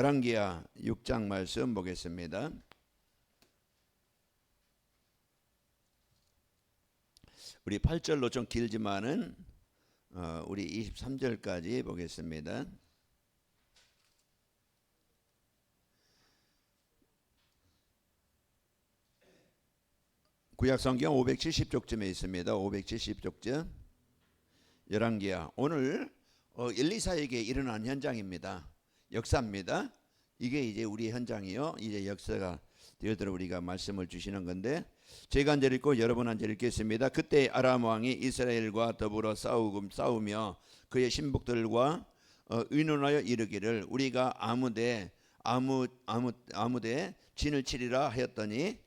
열왕기하 6장 말씀 보겠습니다. 우리 8절로 좀 길지만은 우리 23절까지 보겠습니다. 구약성경 570쪽쯤에 있습니다. 570쪽쯤 열왕기하. 오늘 엘리사에게 일어난 현장입니다. 역사입니다. 이게 이제 우리 현장이요. 이제 역사가 되어들어 우리가 말씀을 주시는 건데, 제가 한 절 읽고 여러분 한 절 읽겠습니다. 그때 아람 왕이 이스라엘과 더불어 싸우며 그의 신복들과 의논하여 이르기를 우리가 아무데 진을 치리라 하였더니,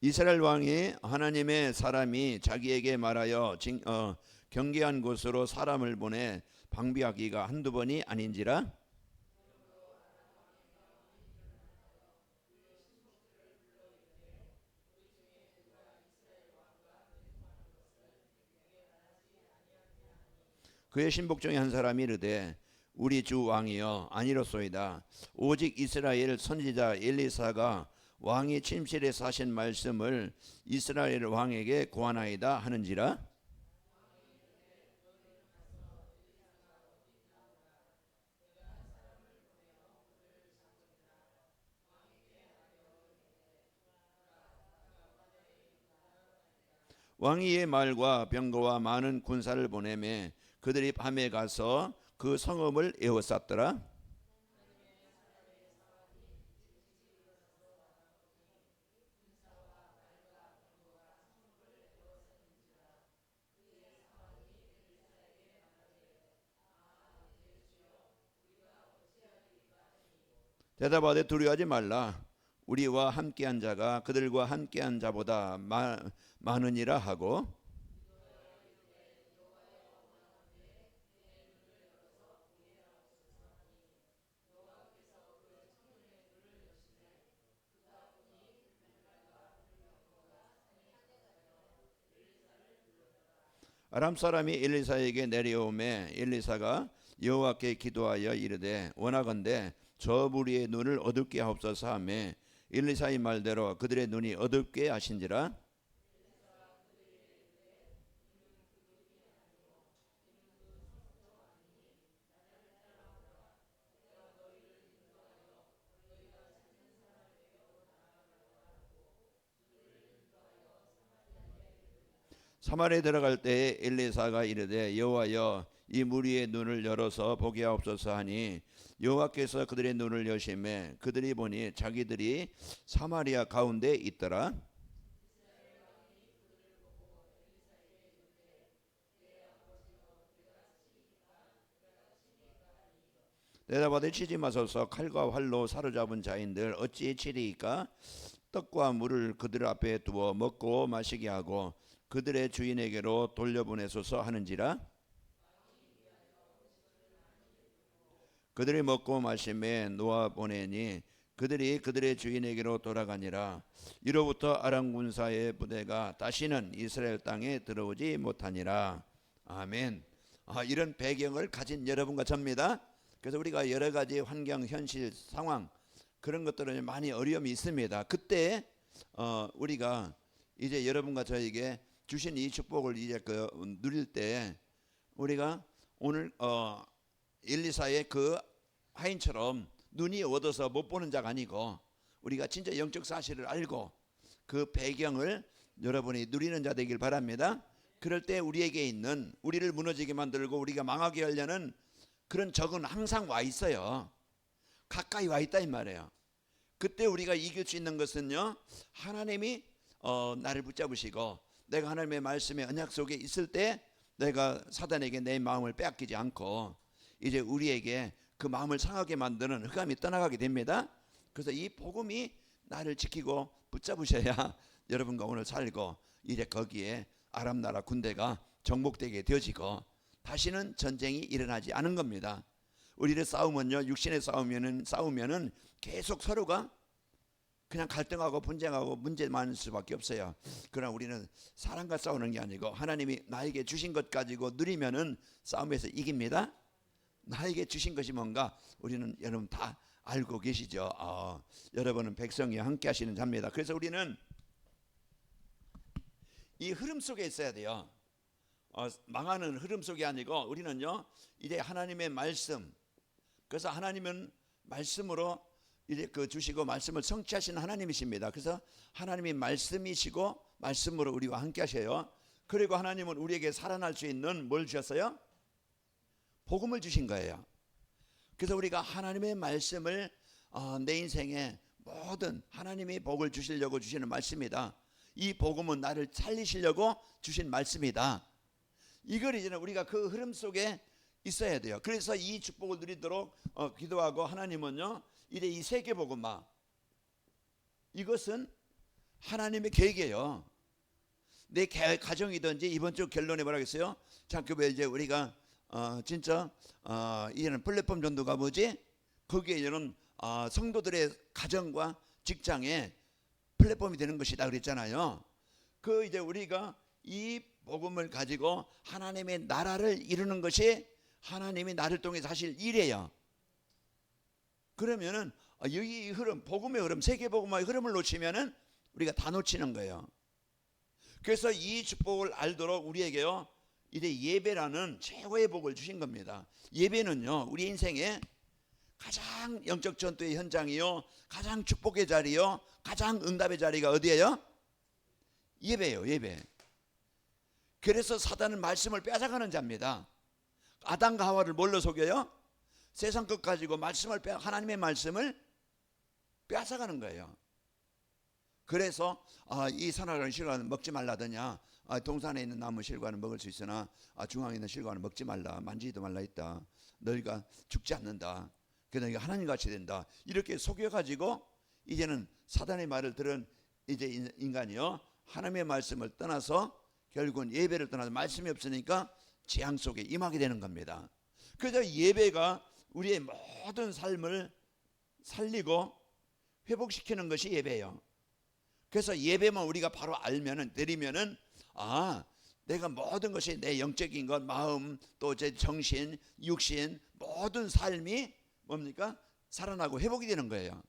이스라엘 왕이 하나님의 사람이 자기에게 말하여 경계한 곳으로 사람을 보내 방비하기가 한두 번이 아닌지라. 그의 신복 중에 한 사람이 이르되 우리 주 왕이여 아니로소이다. 오직 이스라엘 선지자 엘리사가 왕이 침실에서 하신 말씀을 이스라엘 왕에게 고하나이다 하는지라. 왕이 이의 말과 병거와 많은 군사를 보내매 그들이 밤에 가서 그 성읍을 에워쌌더라. 대답하되 두려워하지 말라. 우리와 함께한 자가 그들과 함께한 자보다 많으니라 하고, 아람 사람이 엘리사에게 내려오매 엘리사가 여호와께 기도하여 이르되 원하건대 저 무리의 눈을 어둡게 하옵소서 하며 엘리사의 말대로 그들의 눈이 어둡게 하신지라. 사마리아에 들어갈 때에 엘리사가 이르되 여호와여 이 무리의 눈을 열어서 보게 하옵소서 하니 여호와께서 그들의 눈을 여심해 그들이 보니 자기들이 사마리아 가운데 있더라. 대답하되 치지 마소서. 칼과 활로 사로잡은 자인들 어찌 치리이까? 떡과 물을 그들 앞에 두어 먹고 마시게 하고 그들의 주인에게로 돌려보내소서 하는지라. 그들이 먹고 마심에 놓아 보내니 그들이 그들의 주인에게로 돌아가니라. 이로부터 아람 군사의 부대가 다시는 이스라엘 땅에 들어오지 못하니라. 아멘. 이런 배경을 가진 여러분과 접니다. 그래서 우리가 여러 가지 환경, 현실, 상황 그런 것들은 많이 어려움이 있습니다. 그때 우리가 이제 여러분과 저에게 주신 이 축복을 이제 누릴 때 우리가 오늘 엘리사의 그 하인처럼 눈이 어두워서 못 보는 자가 아니고 우리가 진짜 영적 사실을 알고 그 배경을 여러분이 누리는 자 되길 바랍니다. 그럴 때 우리에게 있는 우리를 무너지게 만들고 우리가 망하게 하려는 그런 적은 항상 와 있어요. 가까이 와 있다 이 말이에요. 그때 우리가 이길 수 있는 것은요, 하나님이 나를 붙잡으시고 내가 하나님의 말씀의 언약 속에 있을 때 내가 사단에게 내 마음을 빼앗기지 않고 이제 우리에게 그 마음을 상하게 만드는 흑암이 떠나가게 됩니다. 그래서 이 복음이 나를 지키고 붙잡으셔야 여러분과 오늘 살고 이제 거기에 아람 나라 군대가 정복되게 되어지고 다시는 전쟁이 일어나지 않은 겁니다. 우리를 싸우면요, 육신에 싸우면은 계속 서로가 그냥 갈등하고 분쟁하고 문제 많을 수밖에 없어요. 그러나 우리는 사람과 싸우는 게 아니고 하나님이 나에게 주신 것 가지고 누리면은 싸움에서 이깁니다. 나에게 주신 것이 뭔가 우리는 여러분 다 알고 계시죠. 여러분은 백성이 함께 하시는 자입니다. 그래서 우리는 이 흐름 속에 있어야 돼요. 망하는 흐름 속이 아니고 우리는요 이제 하나님의 말씀, 그래서 하나님은 말씀으로 이제 그 주시고 말씀을 성취하시는 하나님이십니다. 그래서 하나님이 말씀이시고 말씀으로 우리와 함께 하셔요. 그리고 하나님은 우리에게 살아날 수 있는 뭘 주셨어요? 복음을 주신 거예요. 그래서 우리가 하나님의 말씀을 내 인생에 모든 하나님이 복을 주시려고 주시는 말씀이다. 이 복음은 나를 살리시려고 주신 말씀이다. 이걸 이제는 우리가 그 흐름 속에 있어야 돼요. 그래서 이 축복을 누리도록 기도하고 하나님은요 이제 이 세계복음화 이것은 하나님의 계획이에요. 내 가정이든지 이번 주 결론에 뭐라겠어요? 자, 그 이제 우리가 진짜 이제는 플랫폼 전도가 뭐지? 거기에 이제는 성도들의 가정과 직장에 플랫폼이 되는 것이다 그랬잖아요. 그 이제 우리가 이 복음을 가지고 하나님의 나라를 이루는 것이 하나님이 나를 통해서 하실 일이에요. 그러면은 여기 흐름, 복음의 흐름, 세계복음의 흐름을 놓치면은 우리가 다 놓치는 거예요. 그래서 이 축복을 알도록 우리에게요 이제 예배라는 최고의 복을 주신 겁니다. 예배는요 우리 인생에 가장 영적 전투의 현장이요, 가장 축복의 자리요, 가장 응답의 자리가 어디예요? 예배예요. 예배. 그래서 사단은 말씀을 빼앗아가는 자입니다. 아담과 하와를 뭘로 속여요? 세상 것 가지고 말씀을 하나님의 말씀을 빼앗아가는 거예요. 그래서 이 선악을 실과는 먹지 말라더냐, 동산에 있는 나무 실과는 먹을 수 있으나 중앙에 있는 실과는 먹지 말라, 만지지도 말라 했다. 너희가 죽지 않는다. 그래서 너희가 하나님같이 된다. 이렇게 속여가지고 이제는 사단의 말을 들은 이제 인간이요 하나님의 말씀을 떠나서 결국은 예배를 떠나서 말씀이 없으니까 재앙 속에 임하게 되는 겁니다. 그래서 예배가 우리의 모든 삶을 살리고 회복시키는 것이 예배예요. 그래서 예배만 우리가 바로 알면은, 드리면은 내가 모든 것이 내 영적인 것, 마음, 또 제 정신, 육신 모든 삶이 뭡니까? 살아나고 회복이 되는 거예요.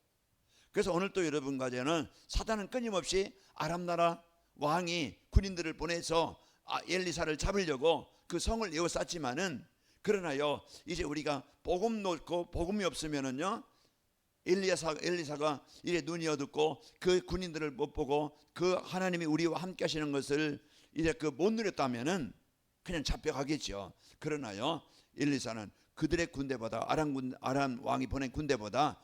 그래서 오늘 또 여러분과 저는 사단은 끊임없이 아람 나라 왕이 군인들을 보내서 엘리사를 잡으려고 그 성을 에워쌌지만은, 그러나요 이제 우리가 복음 놓고 복음이 없으면은요 엘리사가 이제 눈이 어둡고 그 군인들을 못 보고 그 하나님이 우리와 함께 하시는 것을 이제 그 못 누렸다면은 그냥 잡혀가겠죠. 그러나요 엘리사는 그들의 군대보다 아람 왕이 보낸 군대보다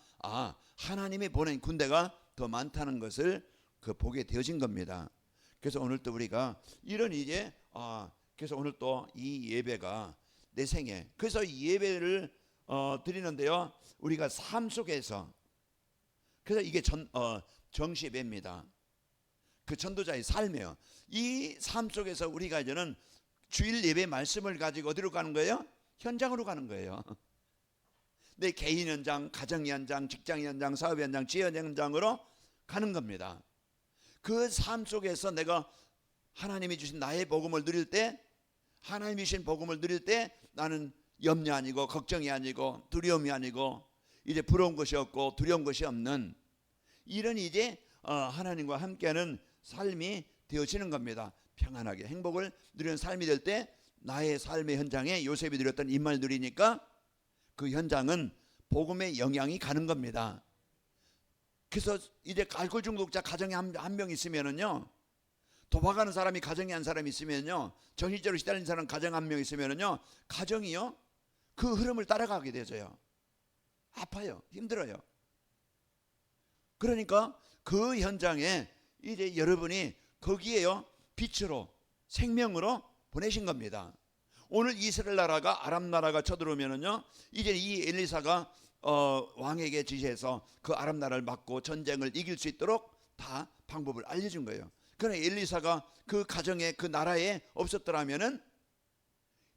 하나님이 보낸 군대가 더 많다는 것을 그 보게 되어진 겁니다. 그래서 오늘 또 우리가 이런 이제 그래서 오늘 또 이 예배가 내 생에, 그래서 이 예배를 드리는데요 우리가 삶 속에서, 그래서 이게 정시 예배입니다. 그 전도자의 삶이에요. 이 삶 속에서 우리가 이제는 주일 예배 말씀을 가지고 어디로 가는 거예요? 현장으로 가는 거예요. 내 개인 현장, 가정 현장, 직장 현장, 사업 현장, 지연 현장으로 가는 겁니다. 그 삶 속에서 내가 하나님이 주신 나의 복음을 누릴 때, 하나님이 주신 복음을 누릴 때 나는 염려 아니고 걱정이 아니고 두려움이 아니고 이제 부러운 것이 없고 두려운 것이 없는 이런 이제 하나님과 함께하는 삶이 되어지는 겁니다. 평안하게 행복을 누리는 삶이 될 때 나의 삶의 현장에 요셉이 누렸던 임마를 누리니까 그 현장은 복음의 영향이 가는 겁니다. 그래서 이제 알코올 중독자 가정에 한 명 있으면은요, 도박하는 사람이 가정에 한 사람 있으면요, 정신적으로 시달린 사람 가정 한 명 있으면은요, 가정이요 그 흐름을 따라가게 되죠. 아파요, 힘들어요. 그러니까 그 현장에 이제 여러분이 거기에요 빛으로 생명으로 보내신 겁니다. 오늘 이스라엘 나라가 아람 나라가 쳐들어오면은요, 이제 이 엘리사가 왕에게 지시해서 그 아람 나라를 막고 전쟁을 이길 수 있도록 다 방법을 알려준 거예요. 그러나 엘리사가 그 가정에 그 나라에 없었더라면은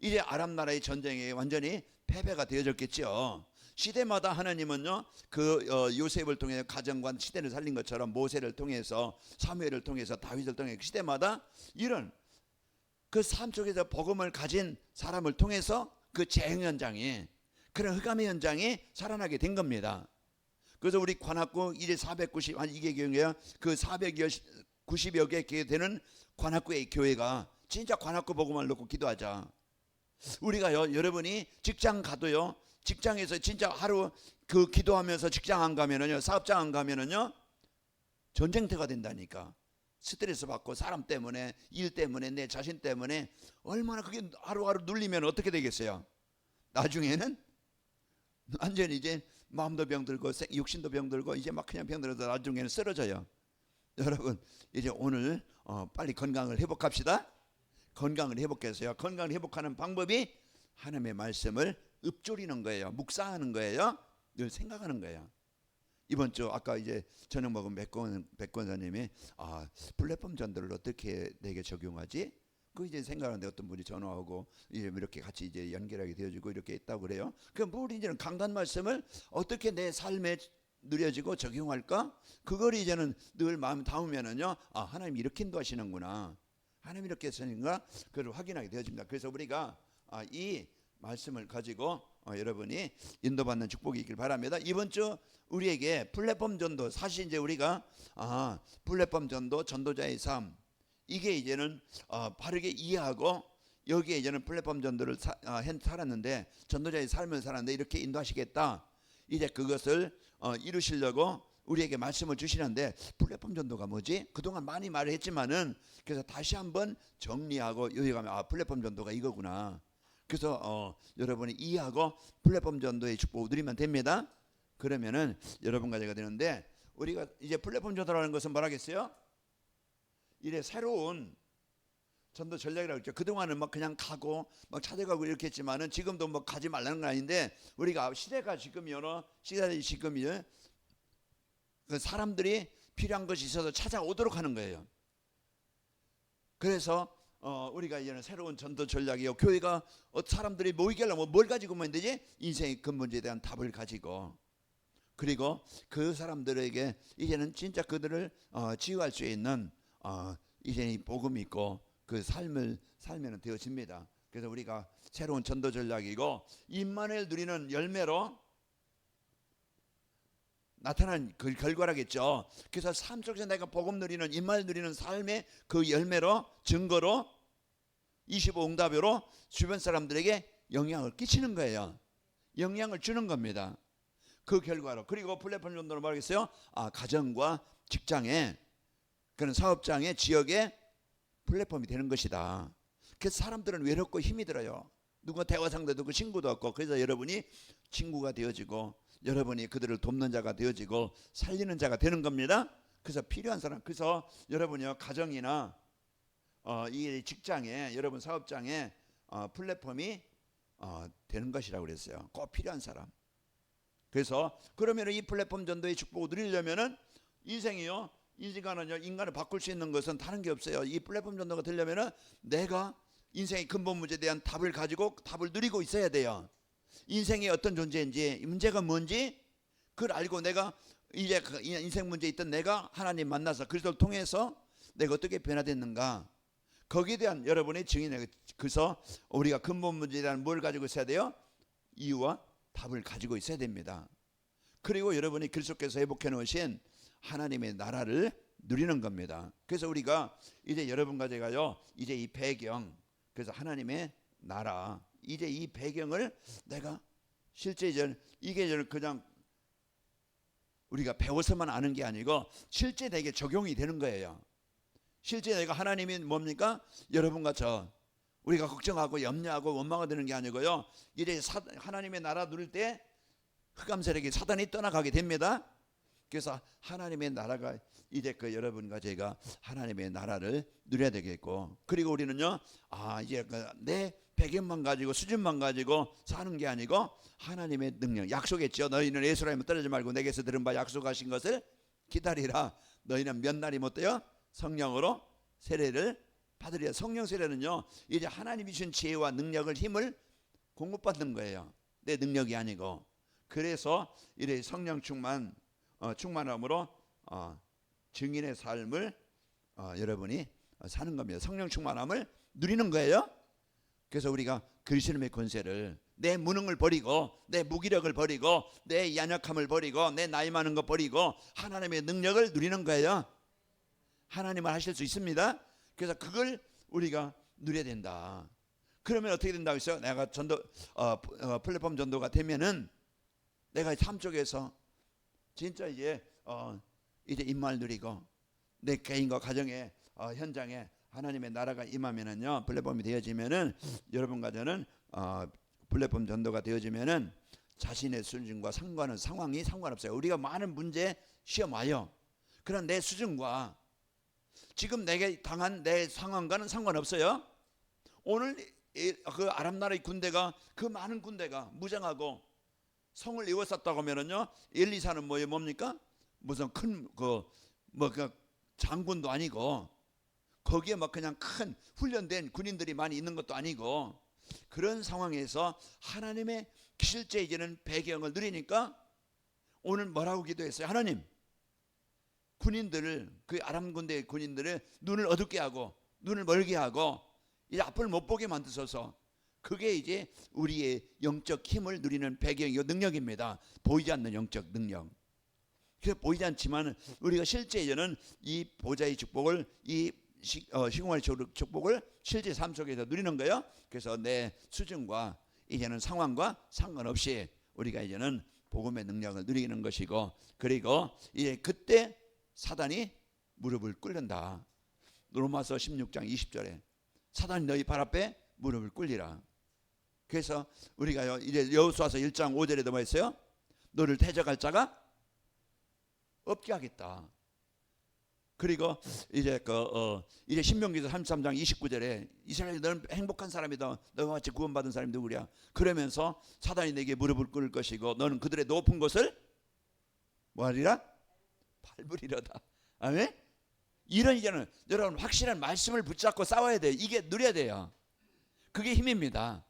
이제 아람 나라의 전쟁에 완전히 패배가 되어졌겠죠. 시대마다 하나님은요 요셉을 통해 가정과 시대를 살린 것처럼 모세를 통해서 사무엘을 통해서 다윗을 통해 시대마다 이런 그 삶 속에서 복음을 가진 사람을 통해서 그 재앙 현장이 그런 흑암의 현장이 살아나게 된 겁니다. 그래서 우리 관악구 이제 490 이게 교회야. 그 490여 개 되는 관악구의 교회가 진짜 관악구 복음을 놓고 기도하자. 우리가요 여러분이 직장 가도요 직장에서 진짜 하루 그 기도하면서 직장 안 가면은요 사업장 안 가면은요 전쟁터가 된다니까. 스트레스 받고 사람 때문에 일 때문에 내 자신 때문에 얼마나 그게 하루하루 눌리면 어떻게 되겠어요? 나중에는 완전히 이제 마음도 병들고 육신도 병들고 이제 막 그냥 병들어서 나중에는 쓰러져요. 여러분 이제 오늘 빨리 건강을 회복합시다. 건강을 회복해서요. 건강을 회복하는 방법이 하나님의 말씀을 읊조리는 거예요. 묵상하는 거예요. 늘 생각하는 거예요. 이번 주 아까 이제 저녁 먹은 백권사님이 플랫폼 전도를 어떻게 내게 적용하지? 그 이제 생각하는데 어떤 분이 전화하고 이제 이렇게 같이 이제 연결하게 되어지고 이렇게 있다고 그래요. 그럼 우리 이제는 강단 말씀을 어떻게 내 삶에 누려지고 적용할까? 그걸 이제는 늘 마음 담으면은요, 하나님 이렇게 인도하시는구나. 하나님 이렇게 하시는가? 그걸 확인하게 되어집니다. 그래서 우리가 이 말씀을 가지고 여러분이 인도받는 축복이 있길 바랍니다. 이번 주 우리에게 플랫폼 전도, 사실 이제 우리가 플랫폼 전도, 전도자의 삶, 이게 이제는 바르게 이해하고 여기에 이제는 플랫폼 전도를 살았는데 전도자의 삶을 살았는데 이렇게 인도하시겠다. 이제 그것을 이루시려고 우리에게 말씀을 주시는데 플랫폼 전도가 뭐지? 그동안 많이 말을 했지만은 그래서 다시 한번 정리하고 여기 가면 플랫폼 전도가 이거구나. 그래서 여러분이 이해하고 플랫폼 전도의 축복을 누리면 됩니다. 그러면은 여러분과 제가 되는데 우리가 이제 플랫폼 전도라는 것은 뭐라겠어요? 이래 새로운 전도 전략이라고 했죠. 그동안은 막 그냥 가고 막 찾아가고 이렇게 했지만은 지금도 뭐 가지 말라는 건 아닌데 우리가 시대가 지금이요. 시대가 지금이요. 그 사람들이 필요한 것이 있어서 찾아오도록 하는 거예요. 그래서 우리가 이제는 새로운 전도 전략이요. 교회가 사람들이 모이게 하려면 뭘 가지고 모이면 되지? 인생의 근본에 대한 답을 가지고 그리고 그 사람들에게 이제는 진짜 그들을 치유할 수 있는 이제 이 복음이 있고 그 삶을 살면 되어집니다. 그래서 우리가 새로운 전도 전략이고 임마누엘 누리는 열매로 나타난 그 결과라겠죠. 그래서 삶 속에서 내가 복음 누리는 임마누엘 누리는 삶의 그 열매로 증거로 25응답으로 주변 사람들에게 영향을 끼치는 거예요. 영향을 주는 겁니다. 그 결과로. 그리고 플랫폼 전도로 말하겠어요. 가정과 직장에 그런 사업장에 지역에 플랫폼이 되는 것이다. 그래서 사람들은 외롭고 힘이 들어요. 누가 대화 상대도 없고 친구도 없고. 그래서 여러분이 친구가 되어지고 여러분이 그들을 돕는 자가 되어지고 살리는 자가 되는 겁니다. 그래서 필요한 사람. 그래서 여러분이요 가정이나 이 직장에 여러분 사업장에 플랫폼이 되는 것이라고 그랬어요. 꼭 필요한 사람. 그래서 그러면 이 플랫폼 전도의 축복을 누리려면은 인생이요. 인간을 바꿀 수 있는 것은 다른 게 없어요. 이 플랫폼 전도가 되려면은 내가 인생의 근본 문제에 대한 답을 가지고 답을 누리고 있어야 돼요. 인생이 어떤 존재인지 문제가 뭔지 그걸 알고 내가 이제 그 인생 문제에 있던 내가 하나님 만나서 그리스도를 통해서 내가 어떻게 변화됐는가 거기에 대한 여러분의 증인이. 그래서 우리가 근본 문제에 대한 뭘 가지고 있어야 돼요? 이유와 답을 가지고 있어야 됩니다. 그리고 여러분이 그리스도께서 회복해 놓으신 하나님의 나라를 누리는 겁니다. 그래서 우리가 이제 여러분과 제가요 이제 이 배경, 그래서 하나님의 나라, 이제 이 배경을 내가 실제 이게 그냥 우리가 배워서만 아는 게 아니고 실제 내게 적용이 되는 거예요. 실제 내가 하나님이 뭡니까? 여러분과 저 우리가 걱정하고 염려하고 원망하게 되는 게 아니고요. 이제 하나님의 나라 누릴 때 흑암 세력이 사단이 떠나가게 됩니다. 그래서 하나님의 나라가 이제 그 여러분과 제가 하나님의 나라를 누려야 되겠고, 그리고 우리는요 이제 내 배경만 가지고 수준만 가지고 사는 게 아니고 하나님의 능력, 약속했죠. 너희는 예수라면 떨어지지 말고 내게서 들은 바 약속하신 것을 기다리라. 너희는 몇 날이 못 돼요? 성령으로 세례를 받으리라. 성령 세례는요 이제 하나님이 주신 지혜와 능력을 힘을 공급받는 거예요. 내 능력이 아니고. 그래서 이래 성령 충만함으로 증인의 삶을 여러분이 사는 겁니다. 성령 충만함을 누리는 거예요. 그래서 우리가 그리스도의 권세를, 내 무능을 버리고, 내 무기력을 버리고, 내 연약함을 버리고, 내 나이 많은 거 버리고 하나님의 능력을 누리는 거예요. 하나님은 하실 수 있습니다. 그래서 그걸 우리가 누려야 된다. 그러면 어떻게 된다고 했어요? 내가 플랫폼 전도가 되면은 내가 삶 속에서 진짜 이제 임마를 누리고 내 개인과 가정의 현장에 하나님의 나라가 임하면은요, 플랫폼이 되어지면은, 여러분과 저는 플랫폼 전도가 되어지면은 자신의 수준과 상황이 상관없어요. 우리가 많은 문제 시험 와요. 그런 내 수준과 지금 내게 당한 내 상황과는 상관없어요. 오늘 그 아람 나라의 군대가, 그 많은 군대가 무장하고 성을 이었었다고 하면은요, 엘리사는 뭡니까? 무슨 큰 그 장군도 아니고, 거기에 막 그냥 큰 훈련된 군인들이 많이 있는 것도 아니고, 그런 상황에서 하나님의 실제 이제는 배경을 누리니까 오늘 뭐라고 기도했어요? 하나님, 군인들을, 그 아람 군대의 군인들을 눈을 어둡게 하고 눈을 멀게 하고 이제 앞을 못 보게 만드셔서, 그게 이제 우리의 영적 힘을 누리는 배경이고 능력입니다. 보이지 않는 영적 능력. 그래서 보이지 않지만 우리가 실제 이제는 이 보좌의 축복을, 이 시공의 축복을 실제 삶 속에서 누리는 거예요. 그래서 내 수준과 이제는 상황과 상관없이 우리가 이제는 복음의 능력을 누리는 것이고, 그리고 이제 그때 사단이 무릎을 꿇는다. 로마서 16장 20절에 사단이 너희 발 앞에 무릎을 꿇리라. 그래서 우리가 이제 여호수아서 1장 5절에도 뭐 했어요? 너를 대적할 자가 없게 하겠다. 그리고 이제 이제 신명기서 33장 29절에 이스라엘 너는 행복한 사람이다. 너와 같이 구원받은 사람이 누구랴. 그러면서 사단이 내게 무릎을 꿇을 것이고 너는 그들의 높은 곳을 뭐하리라? 밟으리로다. 아멘. 이런 이제는 여러분 확실한 말씀을 붙잡고 싸워야 돼요. 이게 누려야 돼요. 그게 힘입니다.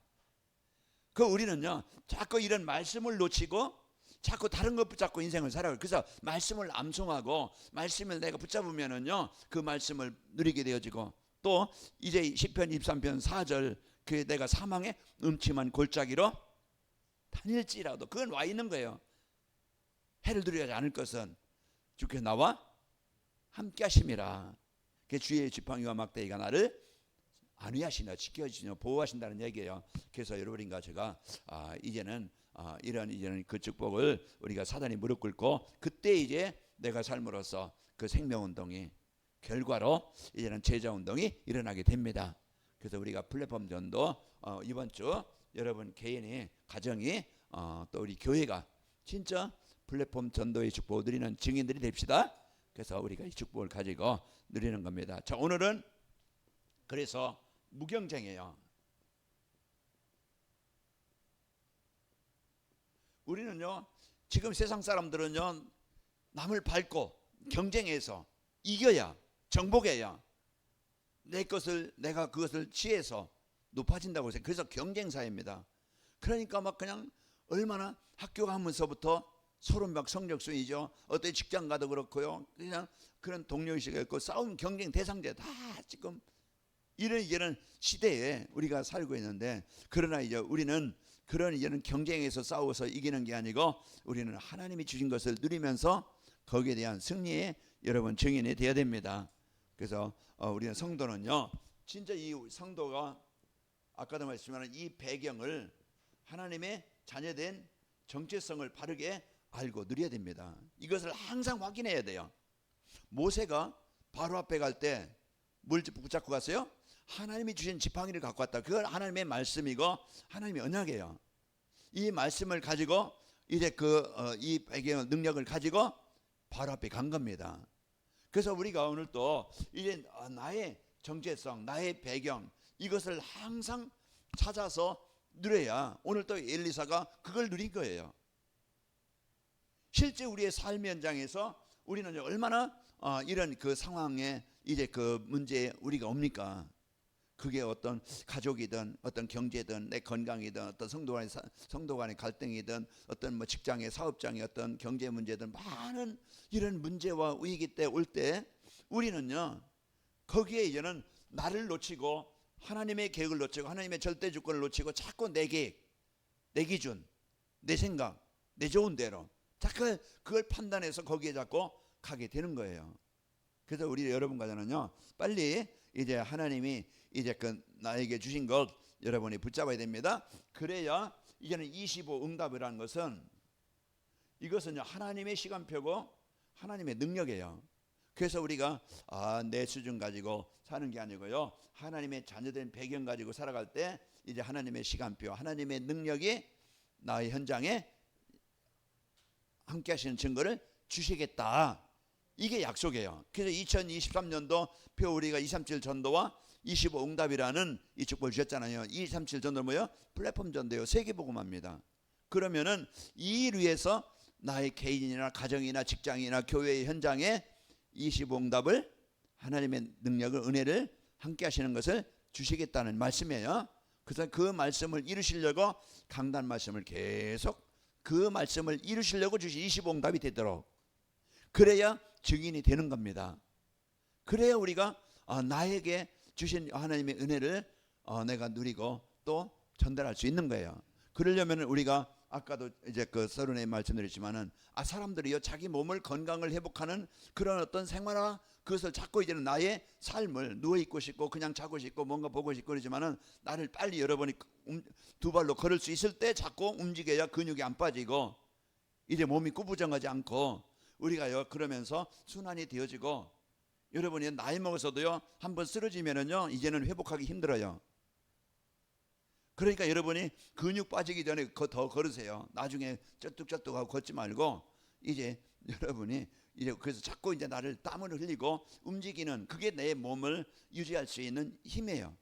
우리는요 자꾸 이런 말씀을 놓치고 자꾸 다른 것 붙잡고 인생을 살아요. 그래서 말씀을 암송하고 말씀을 내가 붙잡으면은요 그 말씀을 누리게 되어지고, 또 이제 시편 23편 4절 그 내가 사망의 음침한 골짜기로 다닐지라도, 그건 와 있는 거예요. 해를 두려워하지 않을 것은 주께서 나와 함께 하심이라. 그 주의 지팡이와 막대기가 나를 안위하시나 지켜주시나 보호하신다는 얘기예요. 그래서 여러분과 제가 이제는 이제는 그 축복을 우리가 사단이 무릎 꿇고, 그때 이제 내가 삶으로써 그 생명운동이 결과로 이제는 제자운동이 일어나게 됩니다. 그래서 우리가 플랫폼 전도 이번 주 여러분 개인이, 가정이, 또 우리 교회가 진짜 플랫폼 전도의 축복을 누리는 증인들이 됩시다. 그래서 우리가 이 축복을 가지고 누리는 겁니다. 자, 오늘은 그래서 무경쟁이에요. 우리는요 지금 세상 사람들은요 남을 밟고 경쟁해서 이겨야, 정복해야 내가 그것을 취해서 높아진다고 해서, 그래서 경쟁사입니다. 그러니까 막 그냥 얼마나 학교 가면서부터 서로 막 성적순이죠. 어떤 직장 가도 그렇고요. 그냥 그런 동료의식이 있고 싸움, 경쟁 대상자 다 지금 이런 시대에 우리가 살고 있는데, 그러나 이제 우리는 그런 이제는 경쟁에서 싸워서 이기는 게 아니고 우리는 하나님이 주신 것을 누리면서 거기에 대한 승리에 여러분 증인이 되어야 됩니다. 그래서 우리는 성도는요 진짜 이 성도가 아까도 말씀하신 이 배경을, 하나님의 자녀된 정체성을 바르게 알고 누려야 됩니다. 이것을 항상 확인해야 돼요. 모세가 바로 앞에 갈 때 뭘 붙잡고 갔어요? 하나님이 주신 지팡이를 갖고 왔다. 그건 하나님의 말씀이고 하나님의 언약이에요. 이 말씀을 가지고 이제 이 배경 능력을 가지고 바로 앞에 간 겁니다. 그래서 우리가 오늘 또 이제 나의 정체성, 나의 배경, 이것을 항상 찾아서 누려야 오늘 또 엘리사가 그걸 누린 거예요. 실제 우리의 삶 현장에서 우리는 얼마나 이런 그 상황에 이제 그 문제에 우리가 옵니까? 그게 어떤 가족이든 어떤 경제든 내 건강이든 어떤 성도 간의 갈등이든 어떤 뭐 직장의 사업장의 어떤 경제 문제든 많은 이런 문제와 위기 때 올 때 우리는요 거기에 이제는 나를 놓치고 하나님의 계획을 놓치고 하나님의 절대 주권을 놓치고 자꾸 내 계획, 내 기준, 내 생각, 내 좋은 대로 자꾸 그걸 판단해서 거기에 자꾸 가게 되는 거예요. 그래서 우리 여러분과는 빨리 이제 하나님이 이제 그 나에게 주신 것 여러분이 붙잡아야 됩니다. 그래야 이제는 25 응답이라는 것은 이것은 하나님의 시간표고 하나님의 능력이에요. 그래서 우리가 내 수준 가지고 사는 게 아니고요. 하나님의 자녀된 배경 가지고 살아갈 때 이제 하나님의 시간표, 하나님의 능력이 나의 현장에 함께 하시는 증거를 주시겠다. 이게 약속이에요. 그래서 2023년도 표 우리가 237 전도와 25 응답이라는 이 축복을 주셨잖아요. 237 전도는 뭐예요? 플랫폼 전도예요. 세계복음화입니다. 그러면은 이 일 위해서 나의 개인이나 가정이나 직장이나 교회의 현장에 25 응답을 하나님의 능력을 은혜를 함께 하시는 것을 주시겠다는 말씀이에요. 그래서 그 말씀을 이루시려고 강단 말씀을 계속 그 말씀을 이루시려고 주신 25 응답이 되도록 그래야 증인이 되는 겁니다. 그래야 우리가 나에게 주신 하나님의 은혜를 내가 누리고 또 전달할 수 있는 거예요. 그러려면 우리가 아까도 이제 그 서론에 말씀드렸지만은 사람들이요 자기 몸을 건강을 회복하는 그런 어떤 생활화 그것을 자꾸 이제는 나의 삶을 누워 있고 싶고 그냥 자고 싶고 뭔가 보고 싶고 그러지만은 나를 빨리 여러분이 두 발로 걸을 수 있을 때 자꾸 움직여야 근육이 안 빠지고 이제 몸이 꾸부정하지 않고 우리가요 그러면서 순환이 되어지고 여러분이 나이 먹어서도요 한번 쓰러지면은요 이제는 회복하기 힘들어요. 그러니까 여러분이 근육 빠지기 전에 더 걸으세요. 나중에 쩌뚝쩌뚝하고 걷지 말고 이제 여러분이 이제 그래서 자꾸 이제 나를 땀을 흘리고 움직이는 그게 내 몸을 유지할 수 있는 힘이에요.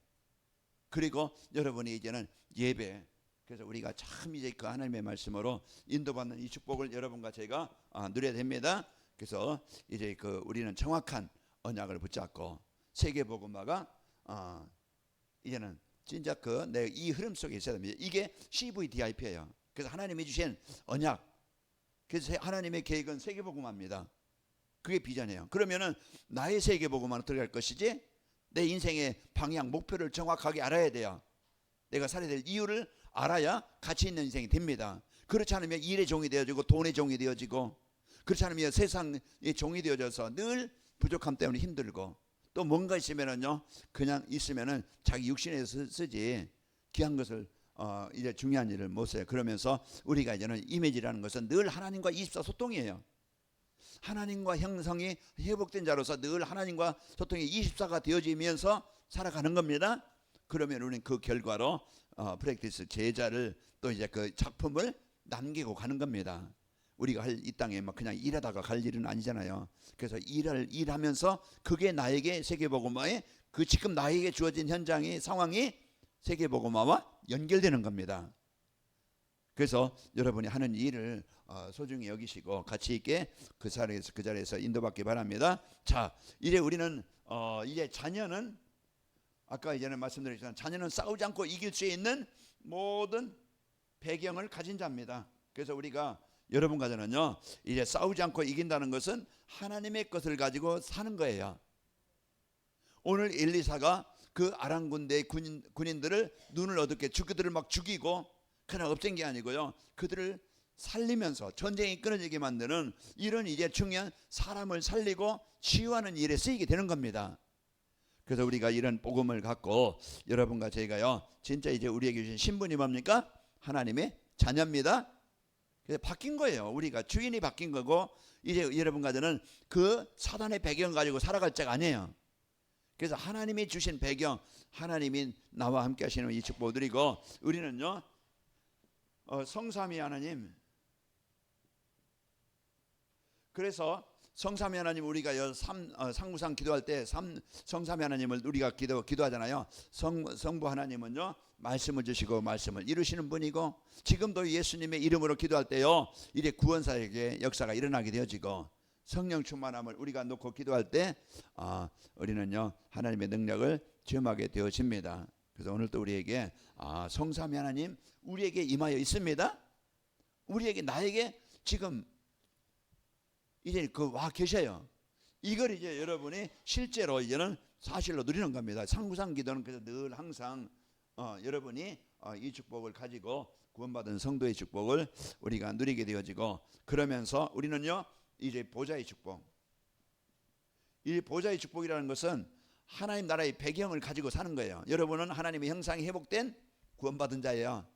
그리고 여러분이 이제는 예배 그래서 우리가 참 이제 그 하나님의 말씀으로 인도받는 이 축복을 여러분과 제가 누려야 됩니다. 그래서 이제 그 우리는 정확한 언약을 붙잡고 세계복음화가 이제는 진짜 그 내 이 흐름 속에 있어야 됩니다. 이게 CVDIP예요. 그래서 하나님이 주신 언약. 그래서 하나님의 계획은 세계복음화입니다. 그게 비전이에요. 그러면은 나의 세계복음화는 어떻게 할 것이지? 내 인생의 방향, 목표를 정확하게 알아야 돼요. 내가 살아야 될 이유를 알아야 가치 있는 인생이 됩니다. 그렇지 않으면 일의 종이 되어지고 돈의 종이 되어지고 그렇지 않으면 세상의 종이 되어져서 늘 부족함 때문에 힘들고 또 뭔가 있으면은요 그냥 있으면은 자기 육신에서 쓰지 귀한 것을 이제 중요한 일을 못 써요. 그러면서 우리가 이제는 이미지라는 것은 늘 하나님과 24 소통이에요. 하나님과 형성이 회복된 자로서 늘 하나님과 소통이 24가 되어지면서 살아가는 겁니다. 그러면 우리는 그 결과로 프랙티스 제자를 또 이제 그 작품을 남기고 가는 겁니다. 우리가 이 땅에 막 그냥 일하다가 갈 일은 아니잖아요. 그래서 일하면서 그게 나에게 세계복음화의 그 지금 나에게 주어진 현장의 상황이 세계복음화와 연결되는 겁니다. 그래서 여러분이 하는 일을 소중히 여기시고 가치 있게 그 자리에서 인도받기 바랍니다. 자, 이제 우리는 이제 자녀는 아까 이제는 말씀드렸지만 자녀는 싸우지 않고 이길 수 있는 모든 배경을 가진 자입니다. 그래서 우리가 여러분과는요 이제 싸우지 않고 이긴다는 것은 하나님의 것을 가지고 사는 거예요. 오늘 엘리사가 그 아람 군대의 군인들을 눈을 어둡게 그들을 막 죽이고 그냥 없앤 게 아니고요 그들을 살리면서 전쟁이 끊어지게 만드는 이런 이제 중요한 사람을 살리고 치유하는 일에 쓰이게 되는 겁니다. 그래서 우리가 이런 복음을 갖고 여러분과 저희가요 진짜 이제 우리에게 주신 신분이 뭡니까? 하나님의 자녀입니다. 그래서 바뀐 거예요. 우리가 주인이 바뀐 거고 이제 여러분과 저는 그 사단의 배경 가지고 살아갈 자가 아니에요. 그래서 하나님이 주신 배경 하나님이 나와 함께 하시는 이 축복을 드리고 우리는요 성삼위 하나님 그래서 성삼위 하나님 우리가 상무상 기도할 때 성삼위 하나님을 우리가 기도하잖아요. 성부 하나님은요 말씀을 주시고 말씀을 이루시는 분이고 지금도 예수님의 이름으로 기도할 때요 이제 구원사에게 역사가 일어나게 되어지고 성령 충만함을 우리가 놓고 기도할 때 우리는요 하나님의 능력을 체험하게 되어집니다. 그래서 오늘도 우리에게 성삼위 하나님 우리에게 임하여 있습니다. 우리에게 나에게 지금 이제 와 계셔요. 이걸 이제 여러분이 실제로 이제는 사실로 누리는 겁니다. 상구상 기도는 그래서 늘 항상 여러분이 이 축복을 가지고 구원받은 성도의 축복을 우리가 누리게 되어지고, 그러면서 우리는요 이제 보좌의 축복, 이 보좌의 축복이라는 것은 하나님 나라의 배경을 가지고 사는 거예요. 여러분은 하나님의 형상이 회복된 구원받은 자예요.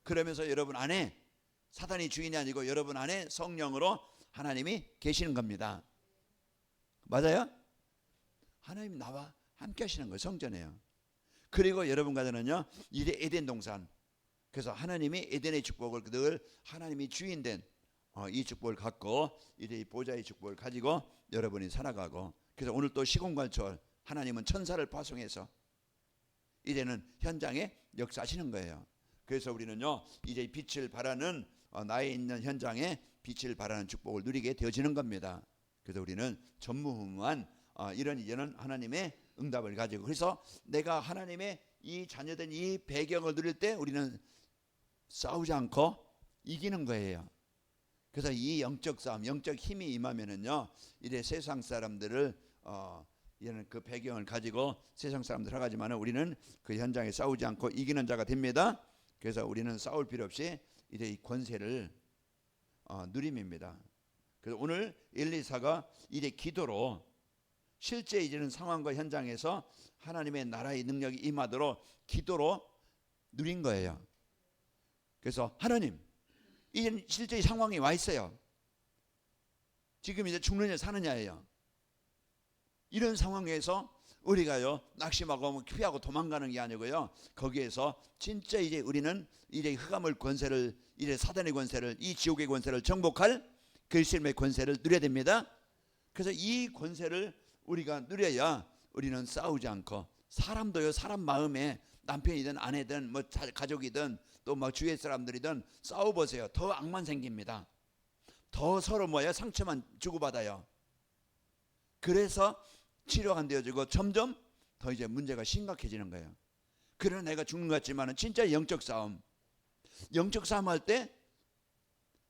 그러면서 여러분 안에 사단이 주인이 아니고 여러분 안에 성령으로 하나님이 계시는 겁니다. 맞아요? 하나님 나와 함께 하시는 거예요. 성전에요. 그리고 여러분 가정은요 이제 에덴 동산, 그래서 하나님이 에덴의 축복을 늘 하나님이 주인된 이 축복을 갖고 이제 이 보좌의 축복을 가지고 여러분이 살아가고, 그래서 오늘 또 시공간초월 하나님은 천사를 파송해서 이제는 현장에 역사하시는 거예요. 그래서 우리는요 이제 빛을 발하는 나에 있는 현장에 빛을 발하는 축복을 누리게 되어지는 겁니다. 그래서 우리는 전무후무한 이런 이제는 하나님의 응답을 가지고, 그래서 내가 하나님의 이 자녀된 이 배경을 누릴 때 우리는 싸우지 않고 이기는 거예요. 그래서 이 영적 싸움, 영적 힘이 임하면은요 이제 세상 사람들을 이제는 그 배경을 가지고 세상 사람들 하지만 우리는 그 현장에 싸우지 않고 이기는 자가 됩니다. 그래서 우리는 싸울 필요 없이 이제 이 권세를 누림입니다. 그래서 오늘 엘리사가 이제 기도로 실제 이제는 상황과 현장에서 하나님의 나라의 능력이 임하도록 기도로 누린 거예요. 그래서 하나님 이제 실제 이 상황이 와 있어요. 지금 이제 죽느냐 사느냐예요. 이런 상황에서 우리가요 낙심하고 피하고 도망가는 게 아니고요, 거기에서 진짜 이제 우리는 이제 흑암의 권세를, 이제 사단의 권세를, 이 지옥의 권세를 정복할 그리스도의 권세를 누려야 됩니다. 그래서 이 권세를 우리가 누려야 우리는 싸우지 않고, 사람도요 사람 마음에 남편이든 아내든 뭐 가족이든 또 뭐 주위의 사람들이든 싸워보세요. 더 악만 생깁니다. 더 서로 상처만 주고받아요. 그래서 치료가 안 되어지고 점점 더 이제 문제가 심각해지는 거예요. 그러나 내가 죽는 것 같지만은 진짜 영적 싸움 할 때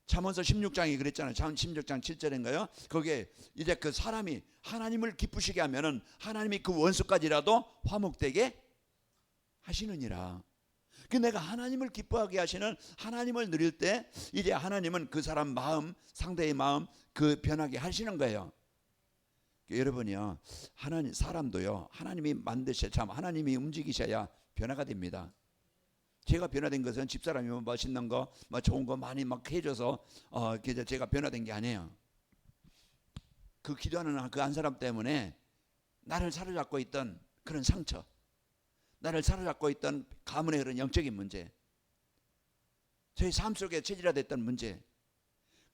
잠언서 16장이 그랬잖아요. 잠언 16장 7절인가요? 거기에 이제 그 사람이 하나님을 기쁘시게 하면은 하나님이 그 원수까지라도 화목되게 하시느니라. 그 내가 하나님을 기뻐하게 하시는 하나님을 누릴 때 이제 하나님은 그 사람 마음, 상대의 마음 그 변하게 하시는 거예요. 여러분이요 하나님 사람도요 하나님이 만드셔야, 참 하나님이 움직이셔야 변화가 됩니다. 제가 변화된 것은 집사람이 멋있는 거, 좋은 거 많이 막 해줘서 제가 변화된 게 아니에요. 그 기도하는 그 한 사람 때문에 나를 사로잡고 있던 그런 상처, 나를 사로잡고 있던 가문의 그런 영적인 문제, 저희 삶 속에 체질화됐던 문제,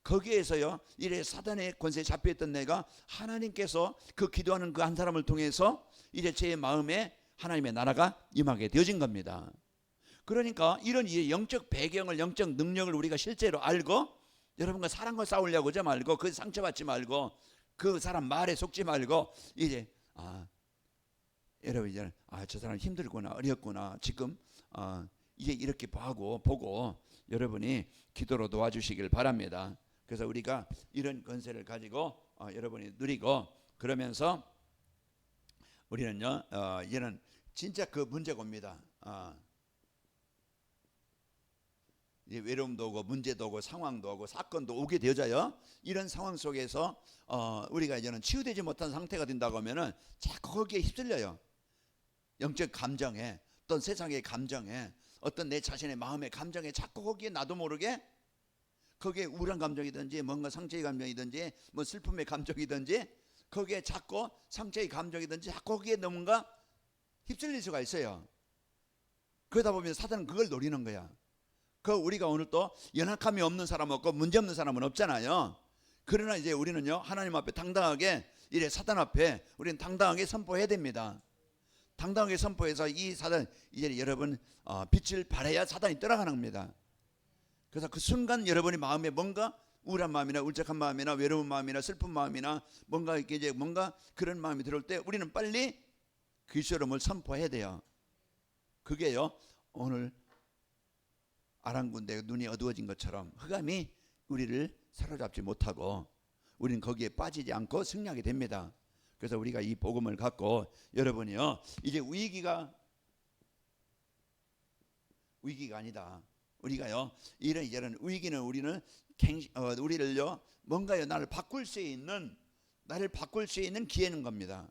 거기에서요 이래 사단의 권세에 잡혀있던 내가 하나님께서 그 기도하는 그 한 사람을 통해서 이제 제 마음에 하나님의 나라가 임하게 되어진 겁니다. 그러니까 이런 영적 배경을, 영적 능력을 우리가 실제로 알고, 여러분과 사람과 싸우려고 하지 말고, 그 상처받지 말고, 그 사람 말에 속지 말고, 이제 여러분 이제는 저 사람 힘들구나, 어렵구나, 지금 이제 이렇게 보고 여러분이 기도로 도와주시길 바랍니다. 그래서 우리가 이런 권세를 가지고 여러분이 누리고, 그러면서 우리는요 이제는 진짜 그 문제가 옵니다. 이제 외로움도 오고 문제도 오고 상황도 오고 사건도 오게 되어져요. 이런 상황 속에서 우리가 이제는 치유되지 못한 상태가 된다고 하면은 자꾸 거기에 휩쓸려요. 영적 감정에, 어떤 세상의 감정에, 어떤 내 자신의 마음의 감정에 자꾸 거기에 나도 모르게 거기에 우울한 감정이든지 뭔가 상처의 감정이든지 뭐 슬픔의 감정이든지 거기에 자꾸 상처의 감정이든지 자꾸 거기에 뭔가 휩쓸릴 수가 있어요. 그러다 보면 사단은 그걸 노리는 거야. 우리가 오늘 또 연약함이 없는 사람 없고 문제 없는 사람은 없잖아요. 그러나 이제 우리는요 하나님 앞에 당당하게, 이래 사단 앞에 우리는 당당하게 선포해야 됩니다. 당당하게 선포해서 이 사단, 이제 여러분 빛을 발해야 사단이 떠나가는 겁니다. 그래서 그 순간 여러분의 마음에 뭔가 우울한 마음이나 울적한 마음이나 외로운 마음이나 슬픈 마음이나 뭔가 이제 뭔가 그런 마음이 들어올 때 우리는 빨리 그리스도의 이름을 선포해야 돼요. 그게요, 오늘 아랑군대 눈이 어두워진 것처럼 흑암이 우리를 사로잡지 못하고 우리는 거기에 빠지지 않고 승리하게 됩니다. 그래서 우리가 이 복음을 갖고 여러분이요, 이제 위기가 아니다. 우리가요, 이런 위기는 우리는 우리를요, 뭔가요, 나를 바꿀 수 있는 기회는 겁니다.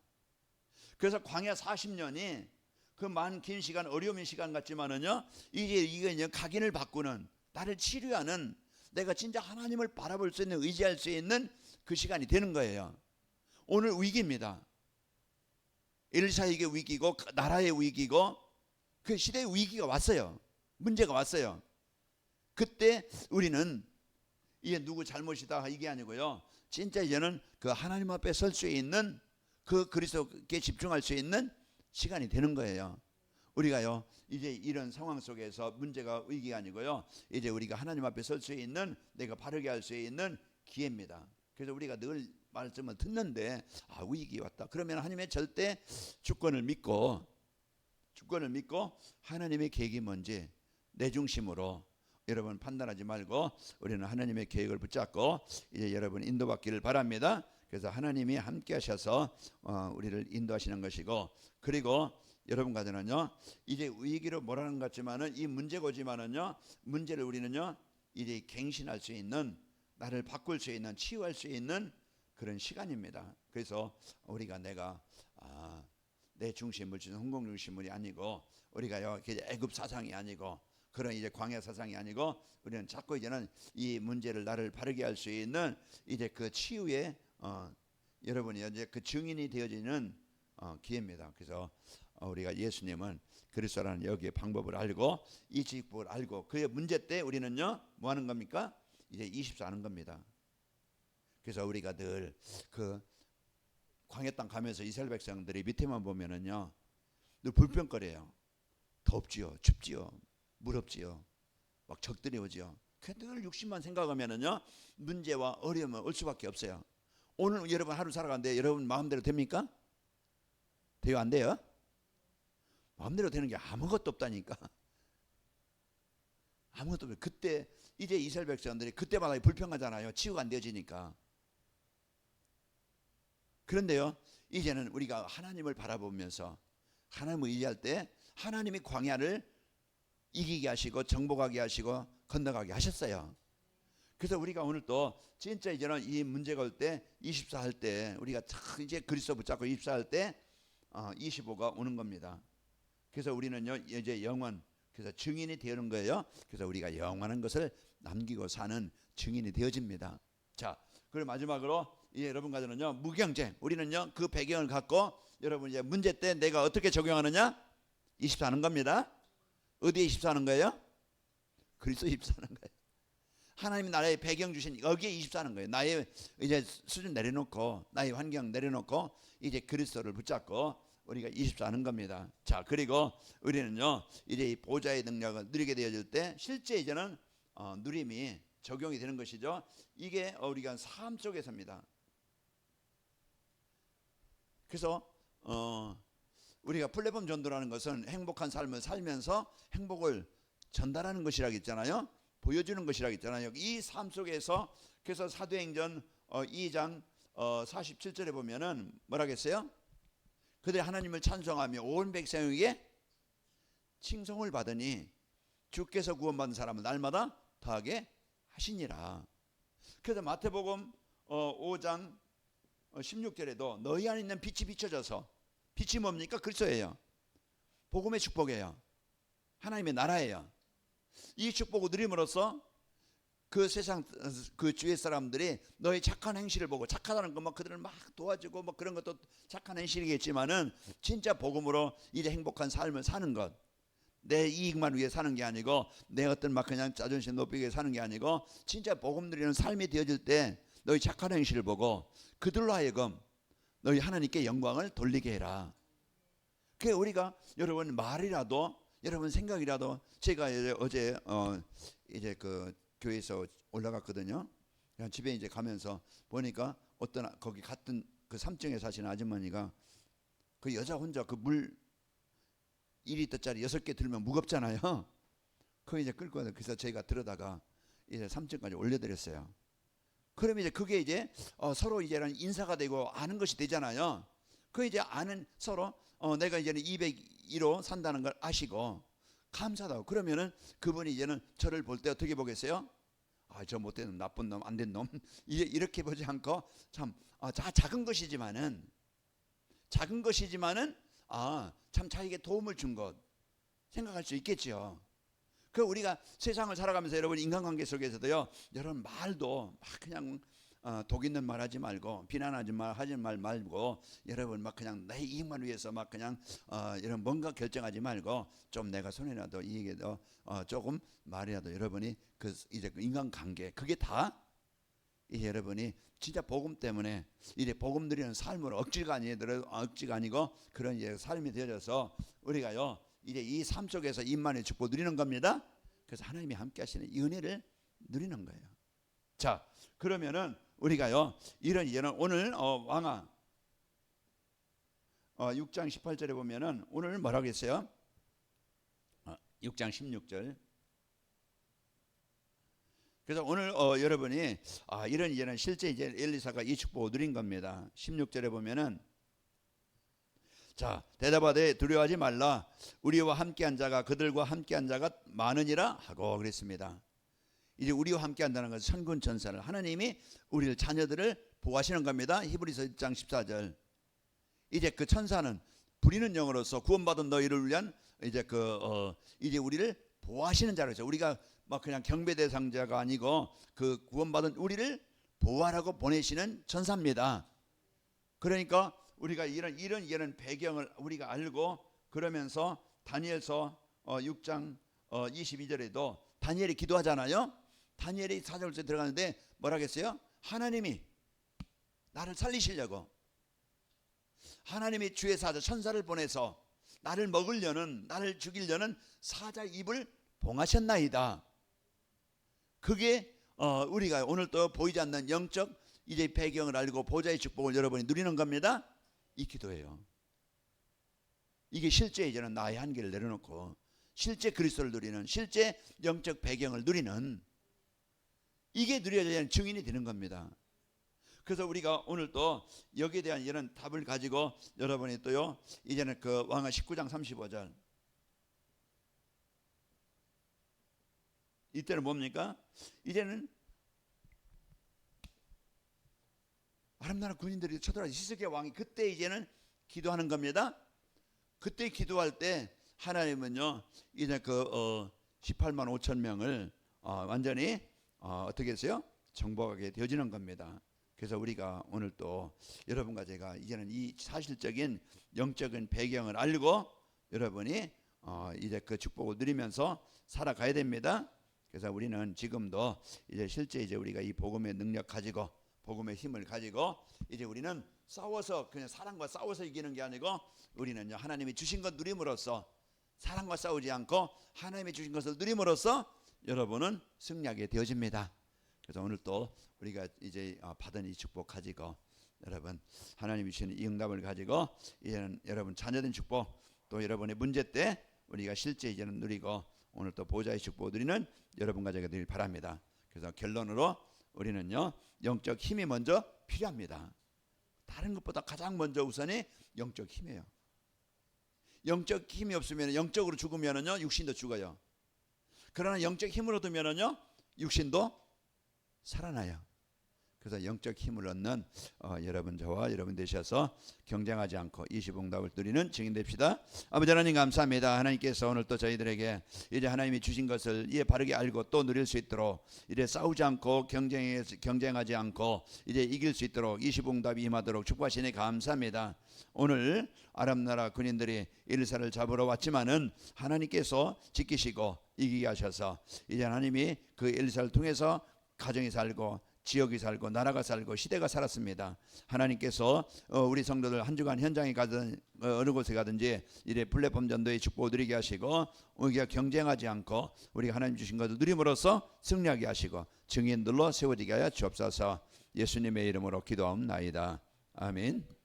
그래서 광야 40년이 그 많은 긴 시간, 어려움의 시간 같지만은요, 이게 각인을 바꾸는, 나를 치료하는, 내가 진짜 하나님을 바라볼 수 있는, 의지할 수 있는 그 시간이 되는 거예요. 오늘 위기입니다. 엘사에게 위기고 나라의 위기고 그 시대의 위기가 왔어요. 문제가 왔어요. 그때 우리는 이게 누구 잘못이다 이게 아니고요, 진짜 이제는 그 하나님 앞에 설 수 있는, 그 그리스도께 집중할 수 있는 시간이 되는 거예요. 우리가요, 이제 이런 상황 속에서 문제가 위기가 아니고요, 이제 우리가 하나님 앞에 설 수 있는, 내가 바르게 할 수 있는 기회입니다. 그래서 우리가 늘 말씀을 듣는데, 위기 왔다 그러면 하나님의 절대 주권을 믿고 하나님의 계획이 뭔지 내 중심으로 여러분 판단하지 말고 우리는 하나님의 계획을 붙잡고 이제 여러분 인도받기를 바랍니다. 그래서 하나님이 함께 하셔서 우리를 인도하시는 것이고, 그리고 여러분 가정은요, 이제 위기로 몰아가는 것 같지만은 이 문제가 오지만은요, 문제를 우리는요 이제 갱신할 수 있는, 나를 바꿀 수 있는, 치유할 수 있는 그런 시간입니다. 그래서 우리가 내가 내 중심을 지는 홍공 중심물이 아니고, 우리가요 애굽 사상이 아니고 그런 이제 광야 사상이 아니고, 우리는 자꾸 이제는 이 문제를 나를 바르게 할 수 있는 이제 그 치유의 여러분이 이제 그 증인이 되어지는 기회입니다. 그래서 우리가 예수님은 그리스도라는 여기의 방법을 알고 이 직법을 알고 그의 문제 때 우리는요 뭐 하는 겁니까? 이제 24 하는 겁니다. 그래서 우리가 늘 그 광야 땅 가면서 이스라엘 백성들이 밑에만 보면은요 늘 불평거려요. 덥지요, 춥지요, 무럽지요, 막 적들이 오지요. 늘 육신만 생각하면은요 문제와 어려움은 올 수밖에 없어요. 오늘 여러분 하루 살아가는데 여러분 마음대로 됩니까? 돼요, 안 돼요? 마음대로 되는 게 아무것도 없다니까. 아무것도 없어요. 그때 이제 이스라엘 백성들이 그때마다 불평하잖아요. 치유가 안 되어지니까. 그런데요, 이제는 우리가 하나님을 바라보면서 하나님을 의지할 때 하나님이 광야를 이기게 하시고 정복하게 하시고 건너가게 하셨어요. 그래서 우리가 오늘 또 진짜 이제는 이 문제가 올 때 24 할 때 우리가 이제 그리스도 붙잡고 24 할 때 25가 오는 겁니다. 그래서 우리는요 이제 영원, 그래서 증인이 되는 거예요. 그래서 우리가 영원한 것을 남기고 사는 증인이 되어집니다. 자, 그리고 마지막으로 이제 여러분 가정은요 무경쟁, 우리는요 그 배경을 갖고 여러분 이제 문제 때 내가 어떻게 적용하느냐 24 하는 겁니다. 어디에 24 하는 거예요? 그리스도 24 하는 거예요. 하나님 나라의 배경 주신 여기에 24 하는 거예요. 나의 이제 수준 내려놓고 나의 환경 내려놓고 이제 그리스도를 붙잡고 우리가 24 하는 겁니다. 자, 그리고 우리는요 이제 이 보좌의 능력을 누리게 되어질 때 실제 이제는 누림이 적용이 되는 것이죠. 이게 우리가 삶 속에서입니다. 그래서 우리가 플랫폼 전도라는 것은 행복한 삶을 살면서 행복을 전달하는 것이라고 했잖아요. 보여주는 것이라고 했잖아요. 이 삶 속에서 그래서 사도행전 2장 47절에 보면은 뭐라고 했어요? 그들이 하나님을 찬송하며 온 백성에게 칭송을 받으니 주께서 구원받은 사람을 날마다 더하게 하시니라. 그래서 마태복음 5장 16절에도 너희 안에 있는 빛이 비춰져서, 빛이 뭡니까? 그리스도예요. 복음의 축복이에요. 하나님의 나라예요. 이 축복을 누림으로써 그 세상 그 주위 사람들이 너의 착한 행실을 보고, 착하다는 건 뭐 그들을 막 도와주고 뭐 그런 것도 착한 행실이겠지만은 진짜 복음으로 이제 행복한 삶을 사는 것, 내 이익만 위해 사는 게 아니고 내 어떤 막 그냥 자존심 높이기 위해 사는 게 아니고 진짜 복음 누리는 삶이 되어질 때 너희 착한 행실을 보고 그들로 하여금 너희 하나님께 영광을 돌리게 해라. 그게 우리가 여러분 말이라도 여러분 생각이라도, 제가 어제 이제 그 교회에서 올라갔거든요. 그냥 집에 이제 가면서 보니까 어떤 거기 같은 그 3층에 사시는 아주머니가 그 여자 혼자 그 물 1리터짜리 6개 들면 무겁잖아요. 그거 이제 끌고 와서 그래서 저희가 들어다가 이제 3층까지 올려드렸어요. 그러면 이제 그게 이제 서로 이제는 인사가 되고 아는 것이 되잖아요. 그 이제 아는 서로 내가 이제는 201호 산다는 걸 아시고 감사하다고. 그러면은 그분이 이제는 저를 볼 때 어떻게 보겠어요? 아, 저 못된 놈, 나쁜 놈, 안 된 놈. 이렇게 보지 않고 참 작은 것이지만은 참 자기에게 도움을 준 것 생각할 수 있겠지요. 그 우리가 세상을 살아가면서 여러분 인간관계 속에서도요, 여러분 말도 막 그냥 독 있는 말 하지 말고 비난하지 말고 여러분 막 그냥 내 이익만 위해서 막 그냥 여러분 뭔가 결정하지 말고 좀 내가 손해라도 이익에도 조금 말이라도 여러분이 이제 그 인간관계 그게 다 이제 여러분이 진짜 복음 때문에 이제 복음 누리는 삶으로 억지가 아니고 그런 이제 삶이 되어져서 우리가요 이제 이 삶 속에서 임만의 축복 누리는 겁니다. 그래서 하나님이 함께 하시는 이 은혜를 누리는 거예요. 자, 그러면은 우리가요 이런 오늘 왕하 6장 18절에 보면은 오늘 뭐라고 했어요? 6장 16절. 그래서 오늘 여러분이 이런 실제 이제 엘리사가 이 축복을 누린 겁니다. 16절에 보면은 자, 대답하되 두려워하지 말라. 우리와 함께한 자가 그들과 함께한 자가 많으니라 하고 그랬습니다. 이제 우리와 함께한다는 것은 천군 천사를 하나님이 우리를 자녀들을 보호하시는 겁니다. 히브리서 1장 14절. 이제 그 천사는 부리는 영으로서 구원받은 너희를 위한 이제 이제 우리를 보호하시는 자로죠. 우리가 막 그냥 경배 대상자가 아니고 그 구원받은 우리를 보호하라고 보내시는 천사입니다. 그러니까 우리가 이런 배경을 우리가 알고 그러면서 다니엘서 6장 22절에도 다니엘이 기도하잖아요. 다니엘이 사절에 들어가는데 뭐라겠어요? 하나님이 나를 살리시려고 하나님이 주의 사자 천사를 보내서 나를 먹으려는 나를 죽이려는 사자 입을 봉하셨나이다. 그게 우리가 오늘 또 보이지 않는 영적 이제 배경을 알고 보좌의 축복을 여러분이 누리는 겁니다. 이 기도예요. 이게 실제 이제는 나의 한계를 내려놓고 실제 그리스도를 누리는 실제 영적 배경을 누리는 이게 누려져야 증인이 되는 겁니다. 그래서 우리가 오늘 또 여기에 대한 이런 답을 가지고 여러분이 또요 이제는 그 왕하 19장 35절 이때는 뭡니까? 이제는 아름다운 군인들이 쳐들어와 히스기야 왕이 그때 이제는 기도하는 겁니다. 그때 기도할 때 하나님은요 이제 18만 5천 명을 완전히 어떻게 했어요? 정복하게 되어지는 겁니다. 그래서 우리가 오늘 또 여러분과 제가 이제는 이 사실적인 영적인 배경을 알고 여러분이 이제 그 축복을 누리면서 살아가야 됩니다. 그래서 우리는 지금도 이제 실제 이제 우리가 이 복음의 능력 가지고 복음의 힘을 가지고 이제 우리는 싸워서 그냥 사랑과 싸워서 이기는 게 아니고 우리는요 하나님이 주신 것 누림으로써 사랑과 싸우지 않고 하나님이 주신 것을 누림으로써 여러분은 승리하게 되어집니다. 그래서 오늘 또 우리가 이제 받은 이 축복 가지고 여러분 하나님이 주시는 이 응답을 가지고 이제는 여러분 자녀된 축복 또 여러분의 문제 때 우리가 실제 이제는 누리고 오늘 또 보좌의 축복을 누리는 여러분과 제가 되길 바랍니다. 그래서 결론으로 우리는요 영적 힘이 먼저 필요합니다. 다른 것보다 가장 먼저 우선이 영적 힘이에요. 영적 힘이 없으면 영적으로 죽으면은요 육신도 죽어요. 그러나 영적 힘을 얻으면은요 육신도 살아나요. 그래서 영적 힘을 얻는 여러분 저와 여러분 되셔서 경쟁하지 않고 20응답을 누리는 증인 됩시다. 아버지 하나님 감사합니다. 하나님께서 오늘 또 저희들에게 이제 하나님이 주신 것을 이제 바르게 알고 또 누릴 수 있도록 이제 싸우지 않고 경쟁하지 않고 이제 이길 수 있도록 20응답이 임하도록 축복하시니 감사합니다. 오늘 아람 나라 군인들이 엘리사를 잡으러 왔지만은 하나님께서 지키시고 이기게 하셔서 이제 하나님이 그 엘리사를 통해서 가정이 살고 지역이 살고 나라가 살고 시대가 살았습니다. 하나님께서 우리 성도들 한 주간 현장에 가든 어느 곳에 가든지 이래 플랫폼 전도의 축복을 누리게 하시고 우리가 경쟁하지 않고 우리가 하나님 주신 것을 누림으로써 승리하게 하시고 증인들로 세워지게 하여 주옵소서. 예수님의 이름으로 기도하옵나이다. 아멘.